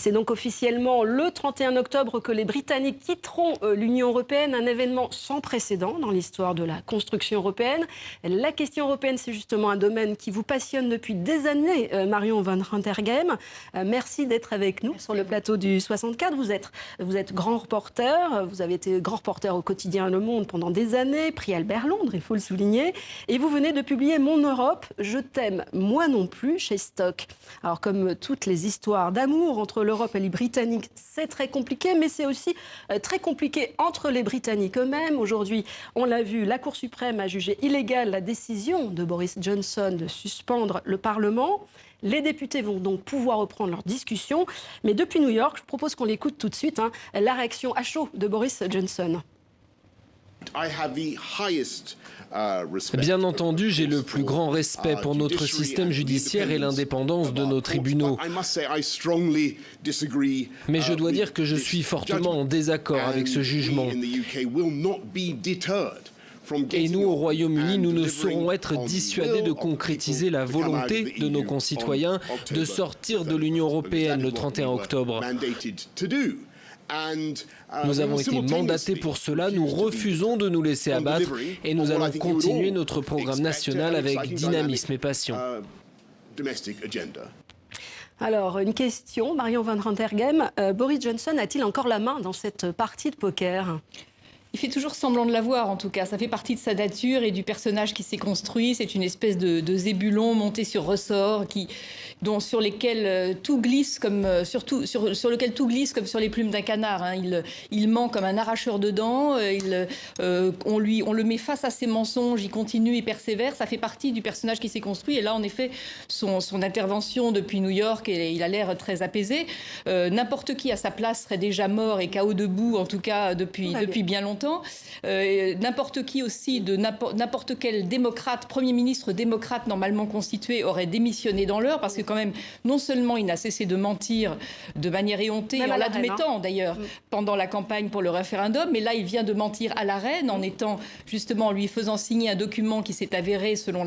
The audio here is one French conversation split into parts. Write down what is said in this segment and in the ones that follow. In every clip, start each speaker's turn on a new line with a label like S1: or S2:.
S1: C'est donc officiellement le 31 octobre que les Britanniques quitteront l'Union européenne, un événement sans précédent dans l'histoire de la construction européenne. La question européenne, c'est justement un domaine qui vous passionne depuis des années, Marion Van Renterghem. Merci d'être avec nous sur le plateau du 64. Vous êtes grand reporter, vous avez été grand reporter au quotidien Le Monde pendant des années, prix Albert Londres, il faut le souligner. Et vous venez de publier Mon Europe, je t'aime, moi non plus, chez Stock. Alors comme toutes les histoires d'amour entre l'Europe et les Britanniques, c'est très compliqué, mais c'est aussi très compliqué entre les Britanniques eux-mêmes. Aujourd'hui, on l'a vu, la Cour suprême a jugé illégale la décision de Boris Johnson de suspendre le Parlement. Les députés vont donc pouvoir reprendre leur discussion. Mais depuis New York, je propose qu'on l'écoute tout de suite, la réaction à chaud de Boris Johnson.
S2: Bien entendu, j'ai le plus grand respect pour notre système judiciaire et l'indépendance de nos tribunaux. Mais je dois dire que je suis fortement en désaccord avec ce jugement. Et nous, au Royaume-Uni, nous ne saurons être dissuadés de concrétiser la volonté de nos concitoyens de sortir de l'Union européenne le 31 octobre. Nous avons été mandatés pour cela, nous refusons de nous laisser abattre et nous allons continuer notre programme national avec dynamisme et passion.
S1: Alors, une question, Marion Van Renterghem. Boris Johnson a-t-il encore la main dans cette partie de poker ?
S3: Il fait toujours semblant de l'avoir, en tout cas. Ça fait partie de sa nature et du personnage qui s'est construit. C'est une espèce de zébulon monté sur ressort, sur lesquels tout glisse comme sur lequel tout glisse comme sur les plumes d'un canard. Il ment comme un arracheur de dents. On le met face à ses mensonges. Il continue, il persévère. Ça fait partie du personnage qui s'est construit. Et là, en effet, son intervention depuis New York, il a l'air très apaisé. N'importe qui à sa place serait déjà mort et KO debout, en tout cas depuis bien longtemps. N'importe qui aussi, de n'importe quel démocrate, Premier ministre démocrate normalement constitué, aurait démissionné dans l'heure, parce que quand même, non seulement il n'a cessé de mentir de manière éhontée, en l'admettant d'ailleurs pendant la campagne pour le référendum, mais là il vient de mentir à la reine en lui faisant signer un document qui s'est avéré, selon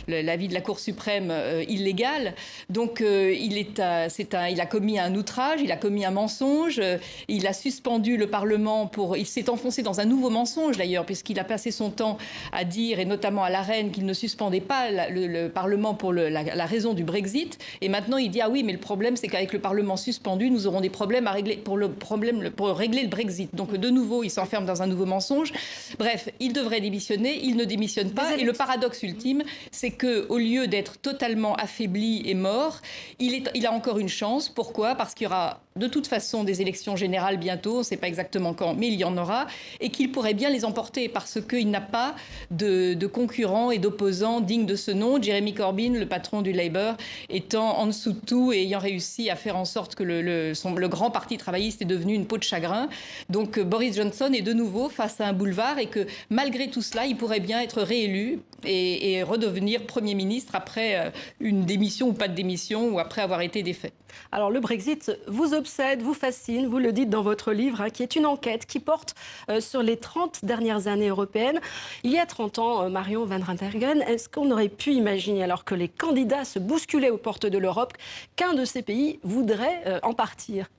S3: l'avis de la Cour suprême, illégal. Donc il a commis un outrage, il a commis un mensonge, il a suspendu le Parlement il s'est enfoncé dans un nouveau mensonge d'ailleurs, puisqu'il a passé son temps à dire, et notamment à la reine, qu'il ne suspendait pas le Parlement pour la raison du Brexit. Et maintenant il dit, ah oui, mais le problème c'est qu'avec le Parlement suspendu, nous aurons des problèmes à régler pour régler le Brexit. Donc de nouveau, il s'enferme dans un nouveau mensonge. Bref, il devrait démissionner, il ne démissionne pas. Et le paradoxe ultime, c'est qu'au lieu d'être totalement affaibli et mort, il a encore une chance. Pourquoi ? Parce qu'il y aura de toute façon des élections générales bientôt, on ne sait pas exactement quand, mais il y en aura, et qu'il pourrait bien les emporter parce qu'il n'a pas de concurrents et d'opposants dignes de ce nom. Jeremy Corbyn, le patron du Labour, étant en dessous de tout et ayant réussi à faire en sorte que le grand parti travailliste est devenu une peau de chagrin. Donc Boris Johnson est de nouveau face à un boulevard, et que malgré tout cela, il pourrait bien être réélu et redevenir Premier ministre après une démission ou pas de démission, ou après avoir été défait.
S1: Alors le Brexit vous obsède, vous fascine, vous le dites dans votre livre, qui est une enquête qui porte sur les 30 dernières années européennes. Il y a 30 ans, Marion Van Renterghem, est-ce qu'on aurait pu imaginer, alors que les candidats se bousculaient aux portes de l'Europe, qu'un de ces pays voudrait en partir ?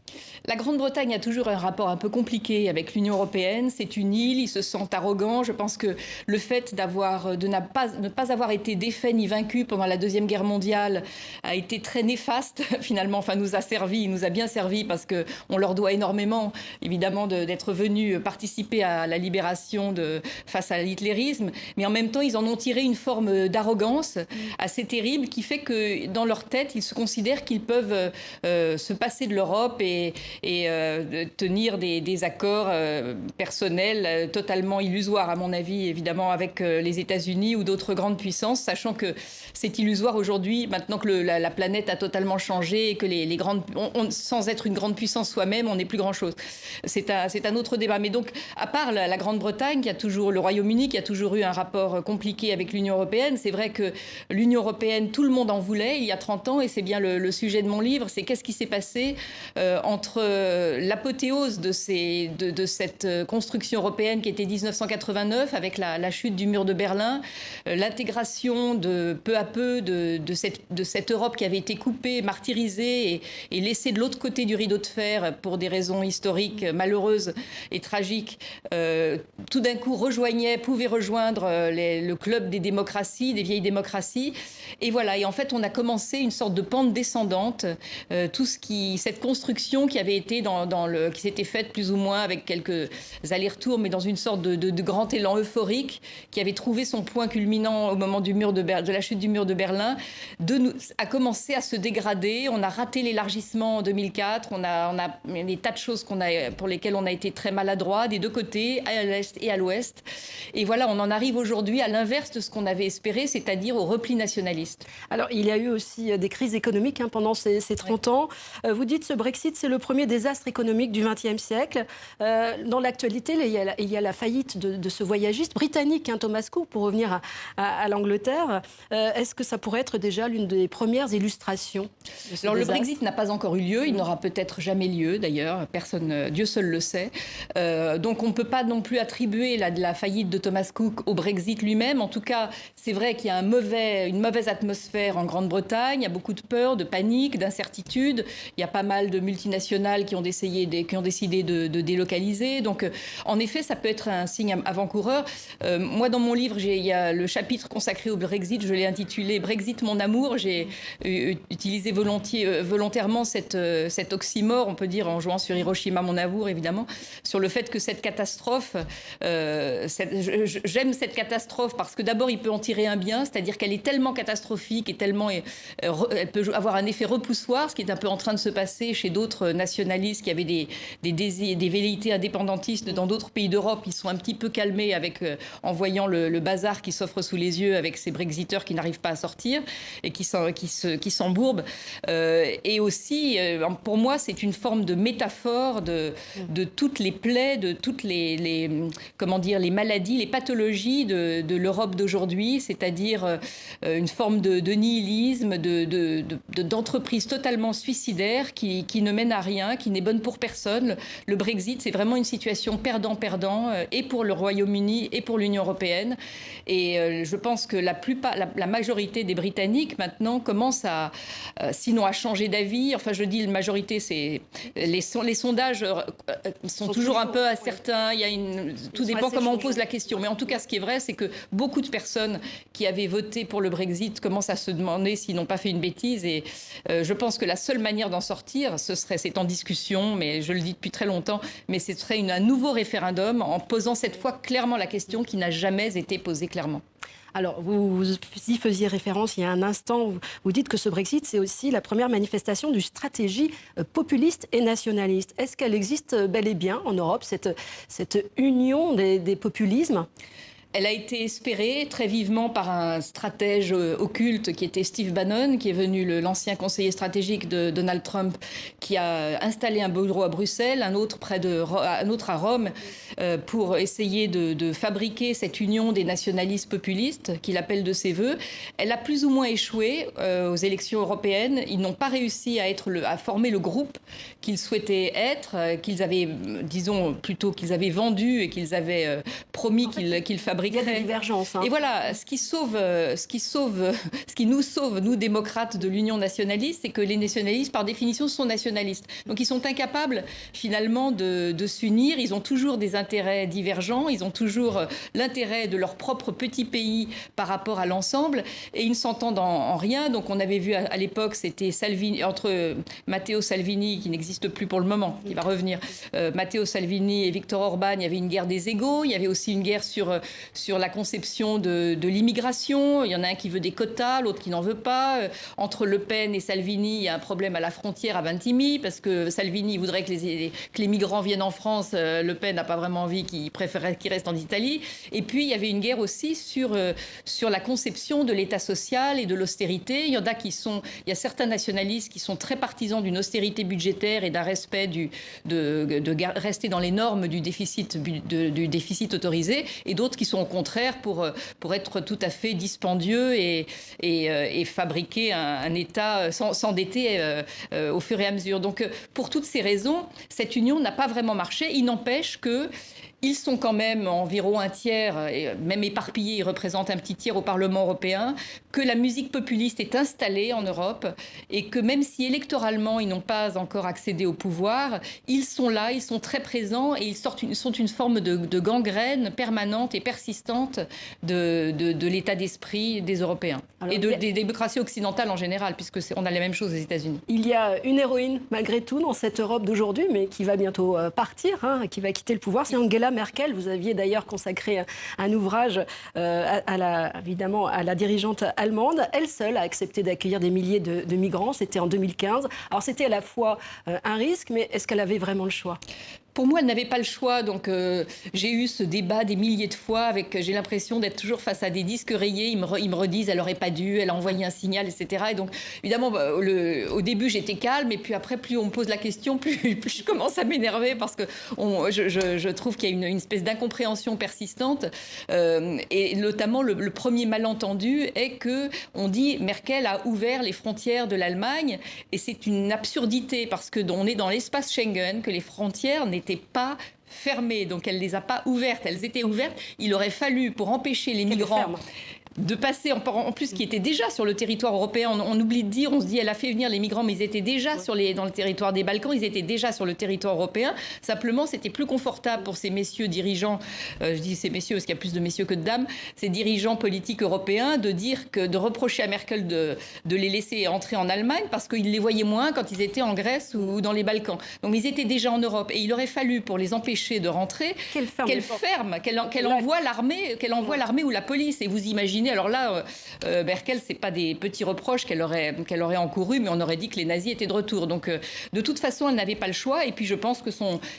S3: La Grande-Bretagne a toujours un rapport un peu compliqué avec l'Union européenne. C'est une île, ils se sentent arrogants. Je pense que le fait de ne pas avoir été défait ni vaincu pendant la Deuxième Guerre mondiale a été très néfaste, finalement. Enfin, il nous a bien servi, parce qu'on leur doit énormément, évidemment, d'être venus participer à la libération face à l'hitlérisme. Mais en même temps, ils en ont tiré une forme d'arrogance assez terrible, qui fait que dans leur tête, ils se considèrent qu'ils peuvent se passer de l'Europe et tenir des accords personnels totalement illusoires, à mon avis, évidemment, avec les États-Unis ou d'autres grandes puissances, sachant que c'est illusoire aujourd'hui, maintenant que la planète a totalement changé et que sans être une grande puissance soi-même, on n'est plus grand-chose. C'est un autre débat. Mais donc, à part la Grande-Bretagne, le Royaume-Uni, qui a toujours eu un rapport compliqué avec l'Union européenne, c'est vrai que l'Union européenne, tout le monde en voulait il y a 30 ans, et c'est bien le sujet de mon livre, c'est qu'est-ce qui s'est passé entre l'apothéose de cette construction européenne qui était 1989, avec la chute du mur de Berlin, l'intégration peu à peu de cette Europe qui avait été coupée, martyrisée et laisser de l'autre côté du rideau de fer, pour des raisons historiques malheureuses et tragiques, tout d'un coup pouvaient rejoindre le club des démocraties, des vieilles démocraties. Et voilà, et en fait, on a commencé une sorte de pente descendante, cette construction qui avait été qui s'était faite plus ou moins avec quelques allers-retours, mais dans une sorte de grand élan euphorique, qui avait trouvé son point culminant au moment de la chute du mur de Berlin, a commencé à se dégrader. On a raté l'élargissement en 2004. On a des tas de choses pour lesquelles on a été très maladroit des deux côtés, à l'est et à l'ouest. Et voilà, on en arrive aujourd'hui à l'inverse de ce qu'on avait espéré, c'est-à-dire au repli nationaliste.
S1: Alors, il y a eu aussi des crises économiques pendant ces 30 ans. Vous dites que ce Brexit, c'est le premier désastre économique du XXe siècle. Dans l'actualité, il y a la faillite de ce voyagiste britannique, Thomas Cook, pour revenir à l'Angleterre. Est-ce que ça pourrait être déjà l'une des premières illustrations de ce
S3: Alors, le
S1: désastre?
S3: Brexit n'a pas encore eu lieu. Il n'aura peut-être jamais lieu, d'ailleurs. Personne, Dieu seul le sait. Donc, on ne peut pas non plus attribuer la faillite de Thomas Cook au Brexit lui-même. En tout cas, c'est vrai qu'il y a une mauvaise atmosphère en Grande-Bretagne. Il y a beaucoup de peur, de panique, d'incertitude. Il y a pas mal de multinationales qui ont décidé de délocaliser. Donc, en effet, ça peut être un signe avant-coureur. Moi, dans mon livre, il y a le chapitre consacré au Brexit. Je l'ai intitulé « Brexit, mon amour ». J'ai utilisé volontairement cet oxymore, on peut dire, en jouant sur Hiroshima, mon amour, évidemment, sur le fait que cette catastrophe, j'aime cette catastrophe parce que d'abord, il peut en tirer un bien, c'est-à-dire qu'elle est tellement catastrophique et tellement, elle peut avoir un effet repoussoir, ce qui est un peu en train de se passer chez d'autres nationalistes qui avaient des velléités indépendantistes dans d'autres pays d'Europe. Ils sont un petit peu calmés en voyant le bazar qui s'offre sous les yeux avec ces Brexiteurs qui n'arrivent pas à sortir et qui s'embourbent. Et aussi, pour moi, c'est une forme de métaphore de toutes les plaies, de toutes les maladies, les pathologies de l'Europe d'aujourd'hui, c'est-à-dire une forme de nihilisme, d'entreprise totalement suicidaire qui ne mène à rien, qui n'est bonne pour personne. Le Brexit, c'est vraiment une situation perdant-perdant, et pour le Royaume-Uni et pour l'Union européenne. Et je pense que la majorité des Britanniques, maintenant, commencent sinon à changer d'avis. Enfin, je dis la majorité, les sondages sont toujours un peu incertains. Tout dépend comment on pose la question. Mais en tout cas, ce qui est vrai, c'est que beaucoup de personnes qui avaient voté pour le Brexit commencent à se demander s'ils n'ont pas fait une bêtise. Et je pense que la seule manière d'en sortir, c'est en discussion, mais je le dis depuis très longtemps, mais ce serait un nouveau référendum en posant cette fois clairement la question qui n'a jamais été posée clairement.
S1: Alors, vous y faisiez référence il y a un instant. Vous dites que ce Brexit, c'est aussi la première manifestation d'une stratégie populiste et nationaliste. Est-ce qu'elle existe bel et bien en Europe, cette union des populismes ?
S3: Elle a été espérée très vivement par un stratège occulte qui était Steve Bannon, qui est venu l'ancien conseiller stratégique de Donald Trump, qui a installé un bureau à Bruxelles, un autre à Rome, pour essayer de fabriquer cette union des nationalistes populistes qu'il appelle de ses voeux. Elle a plus ou moins échoué aux élections européennes. Ils n'ont pas réussi à former le groupe qu'ils souhaitaient être, qu'ils avaient, disons plutôt qu'ils avaient vendu et qu'ils avaient promis qu'ils fabriqueraient.
S1: Il y a des divergences.
S3: Et voilà, ce qui nous sauve, nous démocrates de l'Union nationaliste, c'est que les nationalistes, par définition, sont nationalistes. Donc ils sont incapables, finalement, de s'unir. Ils ont toujours des intérêts divergents. Ils ont toujours l'intérêt de leur propre petit pays par rapport à l'ensemble. Et ils ne s'entendent en rien. Donc on avait vu à l'époque, c'était entre Matteo Salvini, qui n'existe plus pour le moment, qui va revenir, Matteo Salvini et Viktor Orban, il y avait une guerre des égos. Il y avait aussi une guerre sur la conception de l'immigration. Il y en a un qui veut des quotas, l'autre qui n'en veut pas. Entre Le Pen et Salvini, il y a un problème à la frontière à Vintimille, parce que Salvini voudrait que les migrants viennent en France. Le Pen n'a pas vraiment envie, qu'il préférait qu'ils restent en Italie. Et puis, il y avait une guerre aussi sur la conception de l'État social et de l'austérité. Il y a certains nationalistes qui sont très partisans d'une austérité budgétaire et d'un respect de rester dans les normes du déficit autorisé, et d'autres qui sont au contraire pour être tout à fait dispendieux et fabriquer un État, s'endetter au fur et à mesure. Donc, pour toutes ces raisons, cette union n'a pas vraiment marché. Il n'empêche que Ils sont quand même environ un tiers, et même éparpillés, ils représentent un petit tiers au Parlement européen, que la musique populiste est installée en Europe et que même si électoralement ils n'ont pas encore accédé au pouvoir, ils sont là, ils sont très présents et ils sont une forme de gangrène permanente et persistante de l'état d'esprit des Européens. Alors, et des démocraties occidentales en général, puisque on a la même chose aux États-Unis.
S1: Il y a une héroïne malgré tout dans cette Europe d'aujourd'hui, mais qui va bientôt partir, qui va quitter le pouvoir. C'est Angela Merkel. Vous aviez d'ailleurs consacré un ouvrage évidemment à la dirigeante allemande. Elle seule a accepté d'accueillir des milliers de migrants. C'était en 2015. Alors c'était à la fois un risque, mais est-ce qu'elle avait vraiment le choix ?
S3: Pour moi, elle n'avait pas le choix. Donc, j'ai eu ce débat des milliers de fois. J'ai l'impression d'être toujours face à des disques rayés. Ils me redisent, elle n'aurait pas dû, elle a envoyé un signal, etc. Et donc, évidemment, au début, j'étais calme. Et puis après, plus on me pose la question, plus je commence à m'énerver parce que je trouve qu'il y a une espèce d'incompréhension persistante. Et notamment, le premier malentendu est qu'on dit Merkel a ouvert les frontières de l'Allemagne. Et c'est une absurdité parce qu'on est dans l'espace Schengen, que les frontières n'étaient pas fermées, donc elle ne les a pas ouvertes. Elles étaient ouvertes. Il aurait fallu, pour empêcher les migrants de passer, en plus qui étaient déjà sur le territoire européen, on oublie de dire, on se dit elle a fait venir les migrants, mais ils étaient déjà dans le territoire des Balkans, ils étaient déjà sur le territoire européen. Simplement, c'était plus confortable pour ces messieurs dirigeants, je dis ces messieurs parce qu'il y a plus de messieurs que de dames, ces dirigeants politiques européens, de reprocher à Merkel de les laisser entrer en Allemagne parce qu'ils les voyaient moins quand ils étaient en Grèce ou dans les Balkans. Donc ils étaient déjà en Europe et il aurait fallu, pour les empêcher de rentrer, qu'elle envoie l'armée ou la police. Et vous imaginez, alors là, Merkel, c'est pas des petits reproches qu'elle aurait encourus, mais on aurait dit que les nazis étaient de retour. Donc, de toute façon, elle n'avait pas le choix. Et puis, je pense que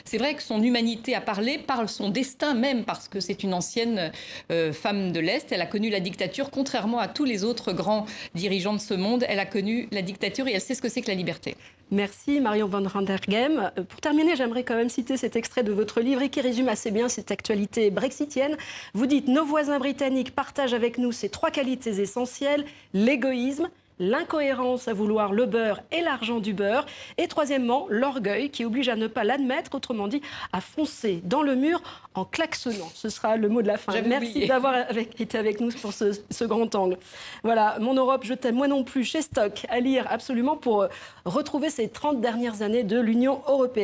S3: c'est vrai que son humanité a parlé par son destin même, parce que c'est une ancienne femme de l'Est. Elle a connu la dictature, contrairement à tous les autres grands dirigeants de ce monde. Elle a connu la dictature et elle sait ce que c'est que la liberté.
S1: Merci Marion van Randergem. Pour terminer, j'aimerais quand même citer cet extrait de votre livre et qui résume assez bien cette actualité brexitienne. Vous dites « Nos voisins britanniques partagent avec nous ces trois qualités essentielles, l'égoïsme, l'incohérence à vouloir le beurre et l'argent du beurre, et troisièmement, l'orgueil qui oblige à ne pas l'admettre, autrement dit, à foncer dans le mur en klaxonnant. » Ce sera le mot de la fin. Merci d'avoir été avec nous pour ce grand angle. Voilà, Mon Europe, je t'aime, moi non plus, chez Stock, à lire absolument pour retrouver ces 30 dernières années de l'Union européenne.